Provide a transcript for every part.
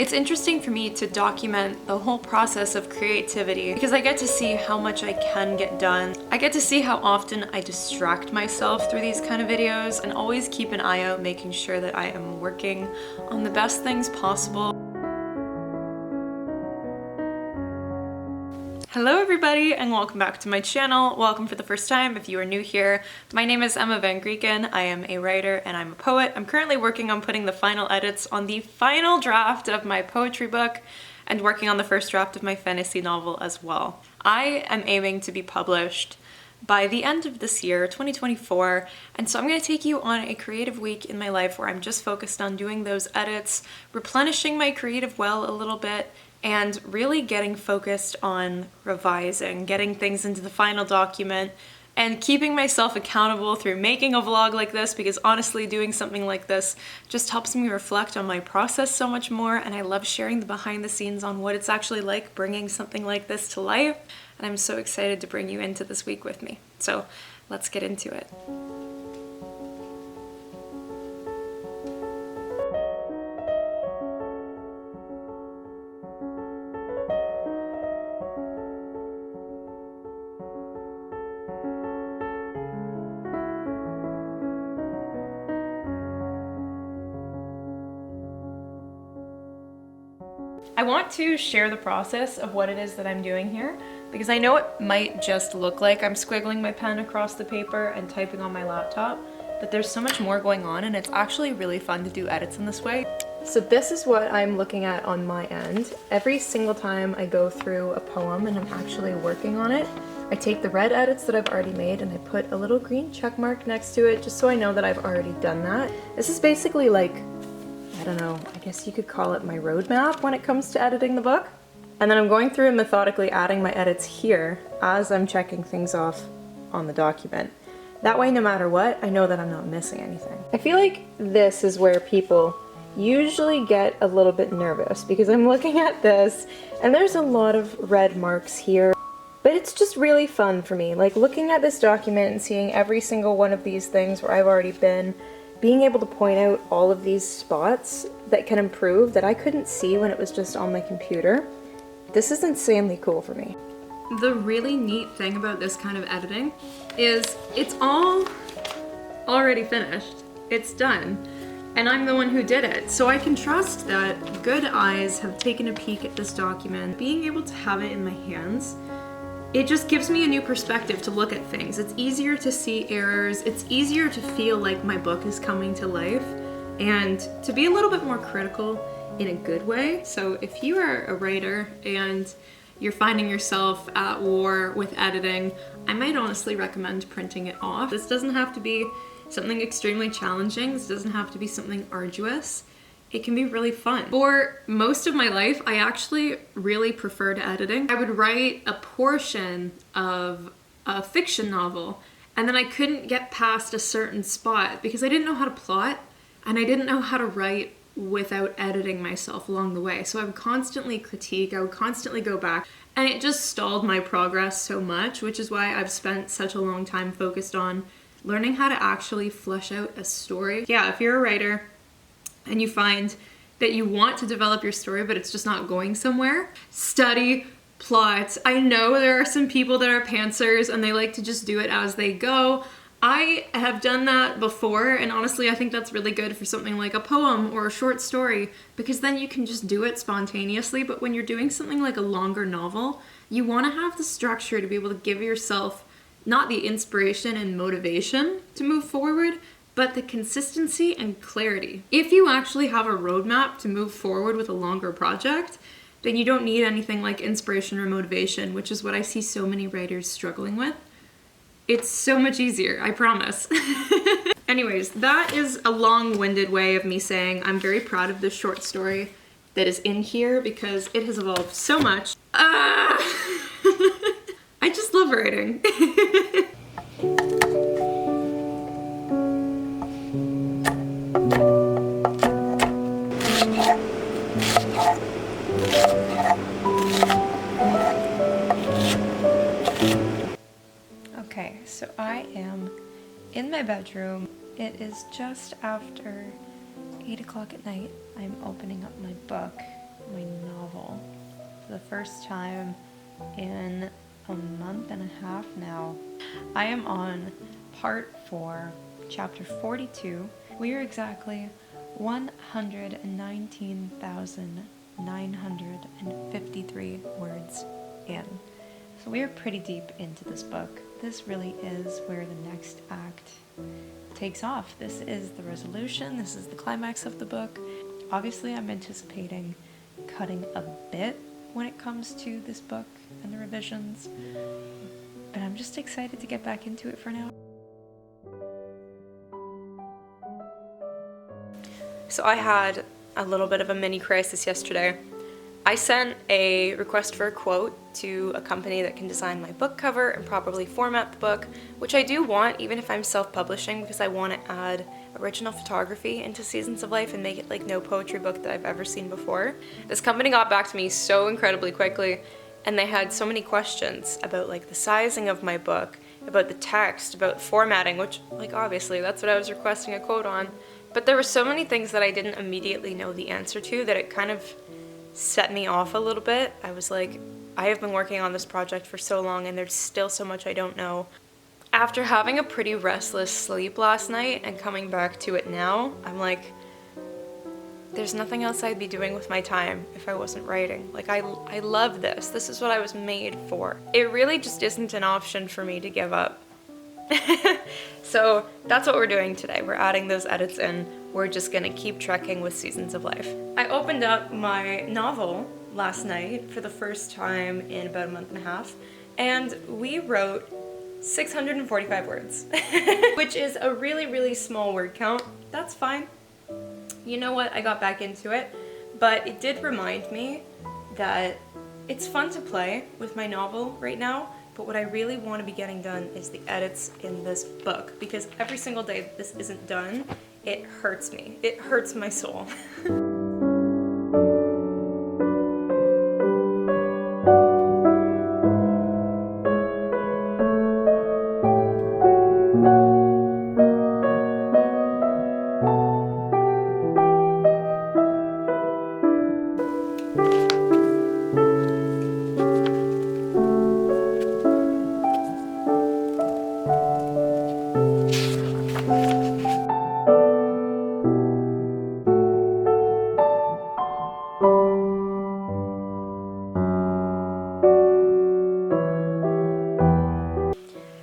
It's interesting for me to document the whole process of creativity because I get to see how much I can get done. I get to see how often I distract myself through these kind of videos and always keep an eye out making sure that I am working on the best things possible. Hello everybody and welcome back to my channel. Welcome for the first time if you are new here. My name is Emma Van Grieken. I am a writer and I'm a poet. I'm currently working on putting the final edits on the final draft of my poetry book and working on the first draft of my fantasy novel as well. I am aiming to be published by the end of this year, 2024, and so I'm going to take you on a creative week in my life where I'm just focused on doing those edits, replenishing my creative well a little bit, and really getting focused on revising, getting things into the final document, and keeping myself accountable through making a vlog like this, because honestly doing something like this just helps me reflect on my process so much more, and I love sharing the behind the scenes on what it's actually like bringing something like this to life, and I'm so excited to bring you into this week with me. So let's get into it. I want to share the process of what it is that I'm doing here because I know it might just look like I'm squiggling my pen across the paper and typing on my laptop, but there's so much more going on and it's actually really fun to do edits in this way. So this is what I'm looking at on my end. Every single time I go through a poem and I'm actually working on it, I take the red edits that I've already made and I put a little green check mark next to it just so I know that I've already done that. This is basically like, I don't know, I guess you could call it my roadmap when it comes to editing the book. And then I'm going through and methodically adding my edits here as I'm checking things off on the document. That way, no matter what, I know that I'm not missing anything. I feel like this is where people usually get a little bit nervous because I'm looking at this and there's a lot of red marks here. But it's just really fun for me, like looking at this document and seeing every single one of these things where I've already been, being able to point out all of these spots that can improve that I couldn't see when it was just on my computer. This is insanely cool for me. The really neat thing about this kind of editing is it's all already finished. It's done. And I'm the one who did it. So I can trust that good eyes have taken a peek at this document. Being able to have it in my hands, it just gives me a new perspective to look at things. It's easier to see errors. It's easier to feel like my book is coming to life and to be a little bit more critical in a good way. So if you are a writer and you're finding yourself at war with editing, I might honestly recommend printing it off. This doesn't have to be something extremely challenging. This doesn't have to be something arduous. It can be really fun. For most of my life, I actually really preferred editing. I would write a portion of a fiction novel and then I couldn't get past a certain spot because I didn't know how to plot and I didn't know how to write without editing myself along the way. So I would constantly critique, I would constantly go back, and it just stalled my progress so much, which is why I've spent such a long time focused on learning how to actually flesh out a story. Yeah, if you're a writer, and you find that you want to develop your story but it's just not going somewhere, study plots. I know there are some people that are pantsers and they like to just do it as they go. I have done that before, and honestly I think that's really good for something like a poem or a short story because then you can just do it spontaneously. But when you're doing something like a longer novel, you want to have the structure to be able to give yourself not the inspiration and motivation to move forward, but the consistency and clarity. If you actually have a roadmap to move forward with a longer project, then you don't need anything like inspiration or motivation, which is what I see so many writers struggling with. It's so much easier, I promise. Anyways, that is a long-winded way of me saying I'm very proud of this short story that is in here because it has evolved so much. I just love writing. Okay, so I am in my bedroom. It is just after 8 o'clock at night. I'm opening up my book for the first time in a month and a half now. I am on part 4, chapter 42. We are exactly 119,953 words in. So we are pretty deep into this book. This really is where the next act takes off. This is the resolution. This is the climax of the book. Obviously, I'm anticipating cutting a bit when it comes to this book and the revisions, but I'm just excited to get back into it for now. So I had a little bit of a mini crisis yesterday. I sent a request for a quote to a company that can design my book cover and properly format the book, which I do want even if I'm self-publishing, because I want to add original photography into Seasons of Life and make it like no poetry book that I've ever seen before. This company got back to me so incredibly quickly, and they had so many questions about like the sizing of my book, about the text, about formatting, which like obviously that's what I was requesting a quote on. But there were so many things that I didn't immediately know the answer to that it kind of set me off a little bit. I was like, I have been working on this project for so long and there's still so much I don't know. After having a pretty restless sleep last night and coming back to it now, I'm like, there's nothing else I'd be doing with my time if I wasn't writing. Like, I love this. This is what I was made for. It really just isn't an option for me to give up. So that's what we're doing today. We're adding those edits in. We're just gonna keep trekking with Seasons of Life. I opened up my novel last night for the first time in about a month and a half, and we wrote 645 words, which is a really, really small word count. That's fine. You know what? I got back into it, but it did remind me that it's fun to play with my novel right now, but what I really want to be getting done is the edits in this book, because every single day that this isn't done, it hurts me. It hurts my soul.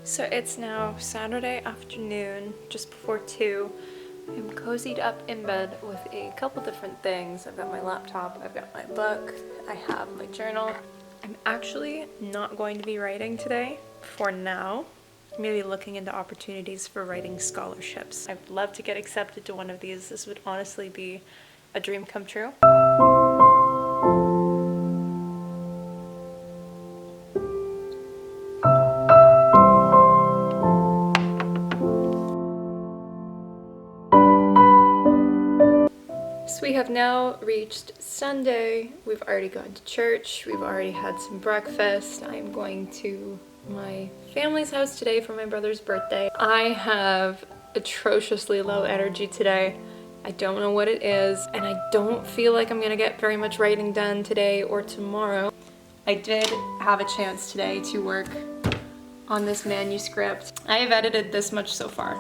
So it's now Saturday afternoon, just before 2. I'm cozied up in bed with a couple different things. I've got my laptop, I've got my book, I have my journal. I'm actually not going to be writing today for now. I'm going to be looking into opportunities for writing scholarships. I'd love to get accepted to one of these. This would honestly be a dream come true. We have now reached Sunday. We've already gone to church. We've already had some breakfast. I'm going to my family's house today for my brother's birthday. I have atrociously low energy today. I don't know what it is, and I don't feel like I'm gonna get very much writing done today or tomorrow. I did have a chance today to work on this manuscript. I have edited this much so far,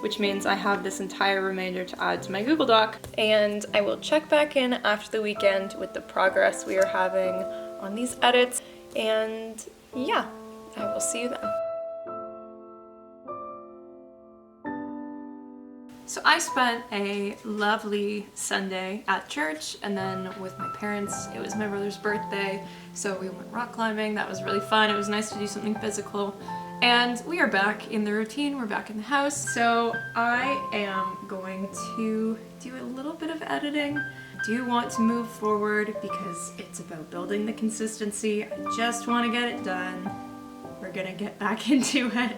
which means I have this entire remainder to add to my Google Doc, and I will check back in after the weekend with the progress we are having on these edits, and yeah, I will see you then. So I spent a lovely Sunday at church, and then with my parents. It was my brother's birthday, so we went rock climbing. That was really fun. It was nice to do something physical. And we are back in the routine, we're back in the house. So I am going to do a little bit of editing. I do want to move forward because it's about building the consistency. I just want to get it done. We're gonna get back into it.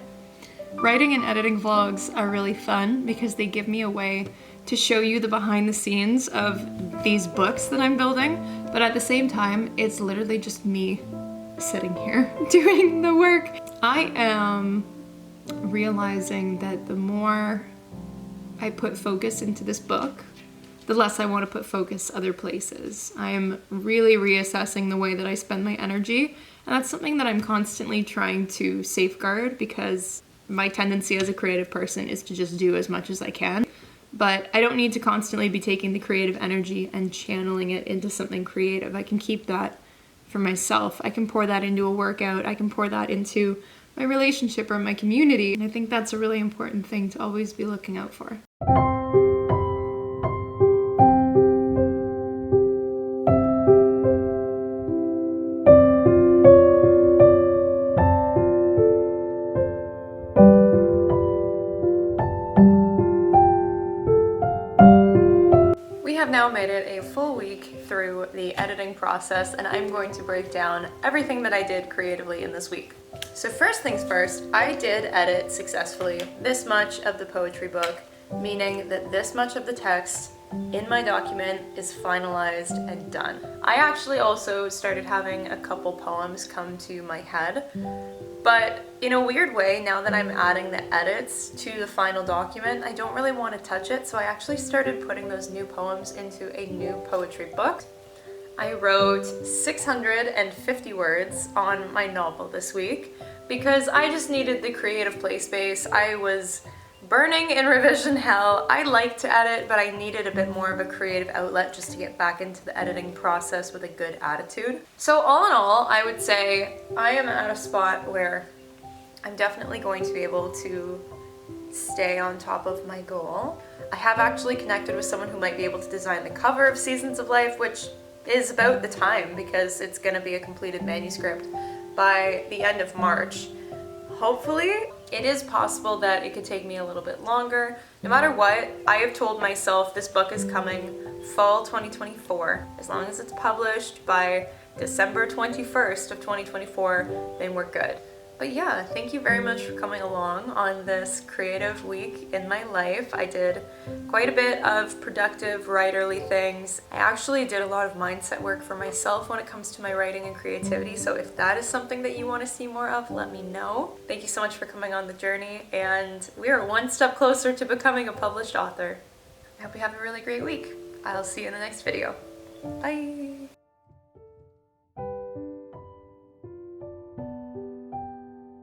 Writing and editing vlogs are really fun because they give me a way to show you the behind the scenes of these books that I'm building, but at the same time, it's literally just me sitting here doing the work. I am realizing that the more I put focus into this book, the less I want to put focus other places. I am really reassessing the way that I spend my energy, and that's something that I'm constantly trying to safeguard because my tendency as a creative person is to just do as much as I can. But I don't need to constantly be taking the creative energy and channeling it into something creative. I can keep that for myself. I can pour that into a workout. I can pour that into my relationship or my community. And I think that's a really important thing to always be looking out for. We have now made it a full week through the editing process, and I'm going to break down everything that I did creatively in this week. So first things first, I did edit successfully this much of the poetry book, meaning that this much of the text in my document is finalized and done. I actually also started having a couple poems come to my head, but in a weird way, now that I'm adding the edits to the final document, I don't really want to touch it, so I actually started putting those new poems into a new poetry book. I wrote 650 words on my novel this week because I just needed the creative play space. I was burning in revision hell. I like to edit, but I needed a bit more of a creative outlet just to get back into the editing process with a good attitude. So all in all, I would say I am at a spot where I'm definitely going to be able to stay on top of my goal. I have actually connected with someone who might be able to design the cover of Seasons of Life, which is about the time because it's going to be a completed manuscript by the end of March. Hopefully, it is possible that it could take me a little bit longer. No matter what, I have told myself this book is coming fall 2024. As long as it's published by December 21st of 2024, then we're good. But yeah, thank you very much for coming along on this creative week in my life. I did quite a bit of productive writerly things. I actually did a lot of mindset work for myself when it comes to my writing and creativity, so if that is something that you want to see more of, let me know. Thank you so much for coming on the journey, and we are one step closer to becoming a published author. I hope you have a really great week. I'll see you in the next video. Bye!